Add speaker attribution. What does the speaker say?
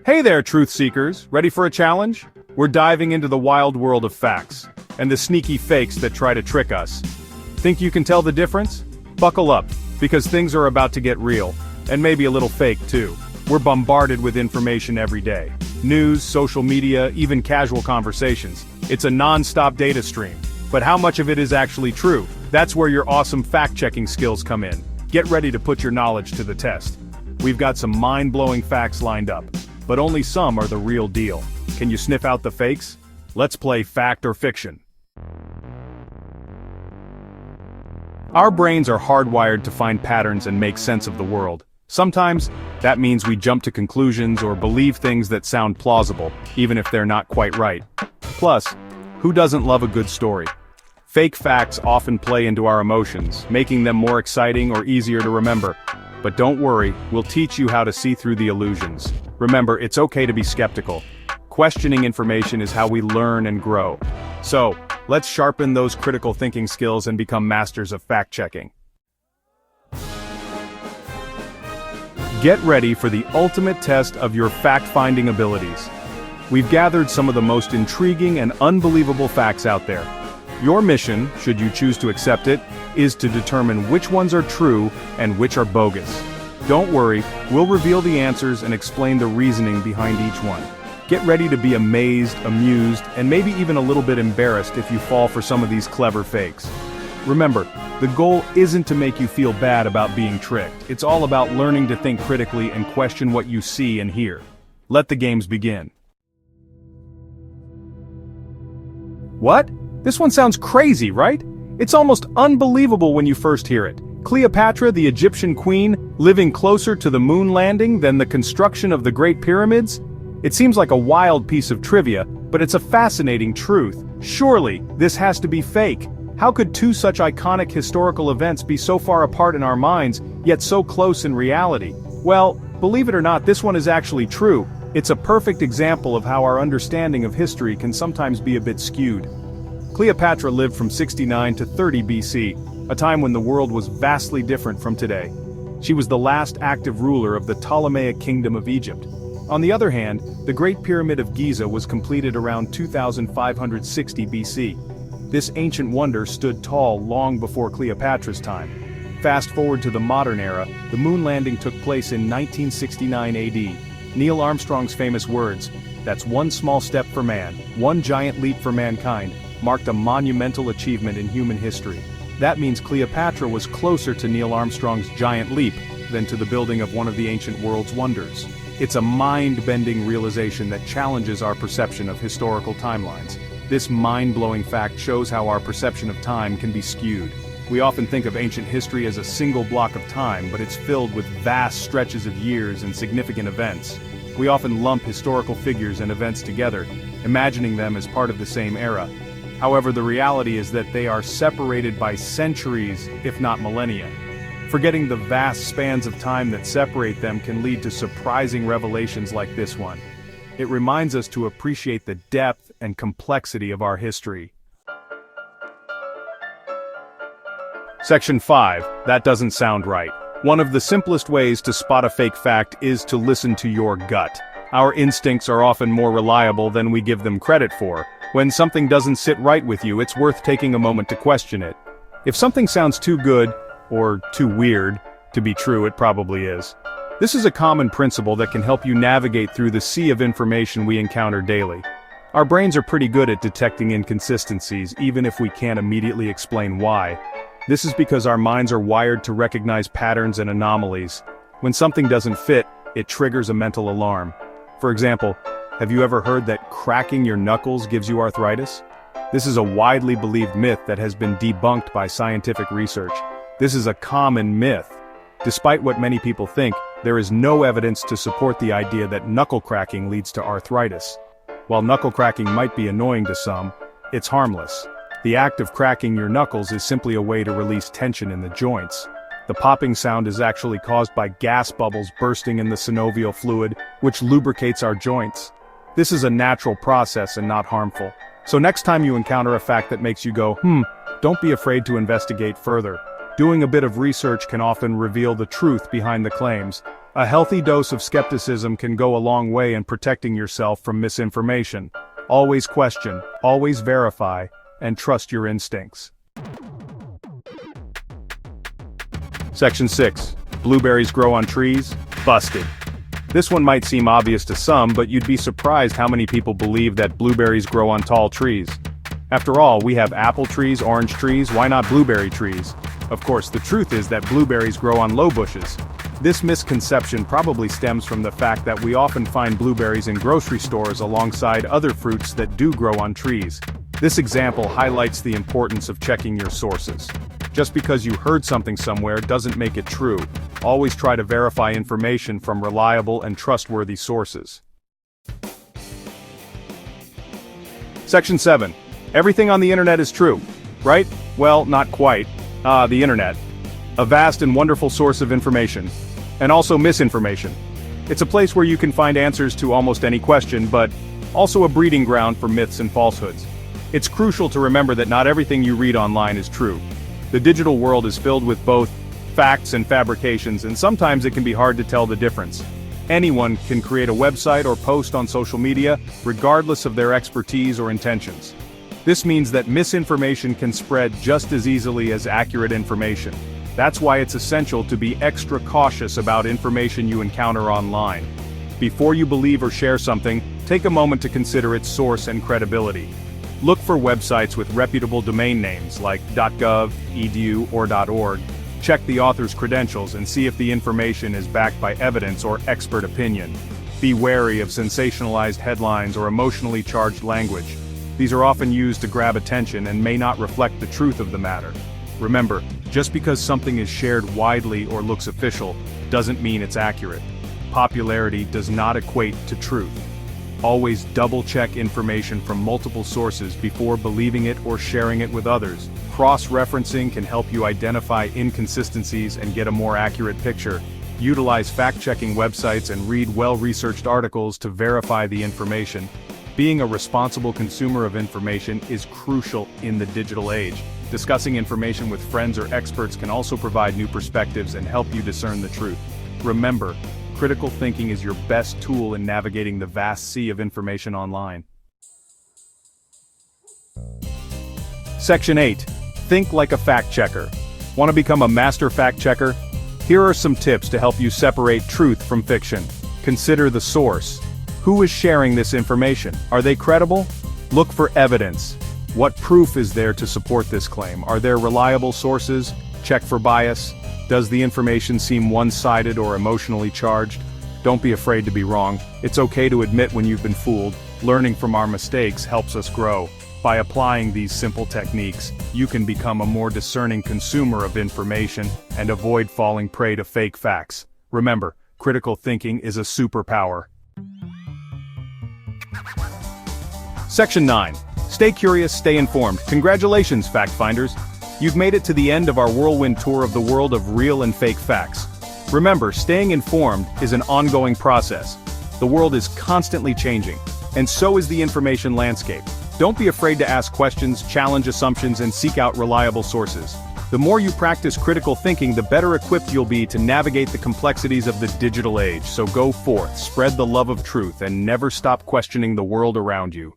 Speaker 1: Hey there, truth seekers. Ready for a challenge? We're diving into the wild world of facts, and the sneaky fakes that try to trick us. Think you can tell the difference? Buckle up, because things are about to get real, and maybe a little fake too. We're bombarded with information every day. News, social media, even casual conversations. It's a non-stop data stream. But how much of it is actually true? That's where your awesome fact-checking skills come in. Get ready to put your knowledge to the test. We've got some mind-blowing facts lined up, but only some are the real deal. Can you sniff out the fakes? Let's play fact or fiction. Our brains are hardwired to find patterns and make sense of the world. Sometimes, that means we jump to conclusions or believe things that sound plausible, even if they're not quite right. Plus, who doesn't love a good story? Fake facts often play into our emotions, making them more exciting or easier to remember. But don't worry, we'll teach you how to see through the illusions. Remember, it's okay to be skeptical. Questioning information is how we learn and grow. So, let's sharpen those critical thinking skills and become masters of fact-checking. Get ready for the ultimate test of your fact-finding abilities. We've gathered some of the most intriguing and unbelievable facts out there. Your mission, should you choose to accept it, is to determine which ones are true and which are bogus. Don't worry, we'll reveal the answers and explain the reasoning behind each one. Get ready to be amazed, amused, and maybe even a little bit embarrassed if you fall for some of these clever fakes. Remember, the goal isn't to make you feel bad about being tricked. It's all about learning to think critically and question what you see and hear. Let the games begin. What? This one sounds crazy, right? It's almost unbelievable when you first hear it. Cleopatra, the Egyptian queen, living closer to the moon landing than the construction of the Great Pyramids? It seems like a wild piece of trivia, but it's a fascinating truth. Surely, this has to be fake. How could two such iconic historical events be so far apart in our minds, yet so close in reality? Well, believe it or not, this one is actually true. It's a perfect example of how our understanding of history can sometimes be a bit skewed. Cleopatra lived from 69 to 30 BC, a time when the world was vastly different from today. She was the last active ruler of the Ptolemaic Kingdom of Egypt. On the other hand, the Great Pyramid of Giza was completed around 2560 BC. This ancient wonder stood tall long before Cleopatra's time. Fast forward to the modern era, the moon landing took place in 1969 AD. Neil Armstrong's famous words, "That's one small step for man, one giant leap for mankind," marked a monumental achievement in human history. That means Cleopatra was closer to Neil Armstrong's giant leap than to the building of one of the ancient world's wonders. It's a mind-bending realization that challenges our perception of historical timelines. This mind-blowing fact shows how our perception of time can be skewed. We often think of ancient history as a single block of time, but it's filled with vast stretches of years and significant events. We often lump historical figures and events together, imagining them as part of the same era. However, the reality is that they are separated by centuries, if not millennia. Forgetting the vast spans of time that separate them can lead to surprising revelations like this one. It reminds us to appreciate the depth and complexity of our history. Section 5. That doesn't sound right. One of the simplest ways to spot a fake fact is to listen to your gut. Our instincts are often more reliable than we give them credit for. When something doesn't sit right with you, it's worth taking a moment to question it. If something sounds too good, or too weird, to be true, it probably is. This is a common principle that can help you navigate through the sea of information we encounter daily. Our brains are pretty good at detecting inconsistencies, even if we can't immediately explain why. This is because our minds are wired to recognize patterns and anomalies. When something doesn't fit, it triggers a mental alarm. For example, have you ever heard that cracking your knuckles gives you arthritis? This is a widely believed myth that has been debunked by scientific research. This is a common myth. Despite what many people think, there is no evidence to support the idea that knuckle cracking leads to arthritis. While knuckle cracking might be annoying to some, it's harmless. The act of cracking your knuckles is simply a way to release tension in the joints. The popping sound is actually caused by gas bubbles bursting in the synovial fluid, which lubricates our joints. This is a natural process and not harmful. So next time you encounter a fact that makes you go, don't be afraid to investigate further. Doing a bit of research can often reveal the truth behind the claims. A healthy dose of skepticism can go a long way in protecting yourself from misinformation. Always question, always verify, and trust your instincts. Section 6. Blueberries grow on trees? Busted. This one might seem obvious to some, but you'd be surprised how many people believe that blueberries grow on tall trees. After all, we have apple trees, orange trees, why not blueberry trees? Of course, the truth is that blueberries grow on low bushes. This misconception probably stems from the fact that we often find blueberries in grocery stores alongside other fruits that do grow on trees. This example highlights the importance of checking your sources. Just because you heard something somewhere doesn't make it true. Always try to verify information from reliable and trustworthy sources. Section 7. Everything on the internet is true, right? Well, not quite. The internet. A vast and wonderful source of information. And also misinformation. It's a place where you can find answers to almost any question, but also a breeding ground for myths and falsehoods. It's crucial to remember that not everything you read online is true. The digital world is filled with both facts and fabrications, and sometimes it can be hard to tell the difference. Anyone can create a website or post on social media, regardless of their expertise or intentions. This means that misinformation can spread just as easily as accurate information. That's why it's essential to be extra cautious about information you encounter online. Before you believe or share something, take a moment to consider its source and credibility. Look for websites with reputable domain names like .gov, .edu, or .org. Check the author's credentials and see if the information is backed by evidence or expert opinion. Be wary of sensationalized headlines or emotionally charged language. These are often used to grab attention and may not reflect the truth of the matter. Remember, just because something is shared widely or looks official, doesn't mean it's accurate. Popularity does not equate to truth. Always double-check information from multiple sources before believing it or sharing it with others. Cross-referencing can help you identify inconsistencies and get a more accurate picture. Utilize fact-checking websites and read well-researched articles to verify the information. Being a responsible consumer of information is crucial in the digital age. Discussing information with friends or experts can also provide new perspectives and help you discern the truth. Remember, critical thinking is your best tool in navigating the vast sea of information online. Section 8. Think like a fact checker. Want to become a master fact checker? Here are some tips to help you separate truth from fiction. Consider the source. Who is sharing this information? Are they credible? Look for evidence. What proof is there to support this claim? Are there reliable sources? Check for bias. Does the information seem one-sided or emotionally charged? Don't be afraid to be wrong. It's okay to admit when you've been fooled. Learning from our mistakes helps us grow. By applying these simple techniques, you can become a more discerning consumer of information and avoid falling prey to fake facts. Remember, critical thinking is a superpower. Section 9. Stay curious, stay informed. Congratulations, fact finders. You've made it to the end of our whirlwind tour of the world of real and fake facts. Remember, staying informed is an ongoing process. The world is constantly changing, and so is the information landscape. Don't be afraid to ask questions, challenge assumptions, and seek out reliable sources. The more you practice critical thinking, the better equipped you'll be to navigate the complexities of the digital age. So go forth, spread the love of truth, and never stop questioning the world around you.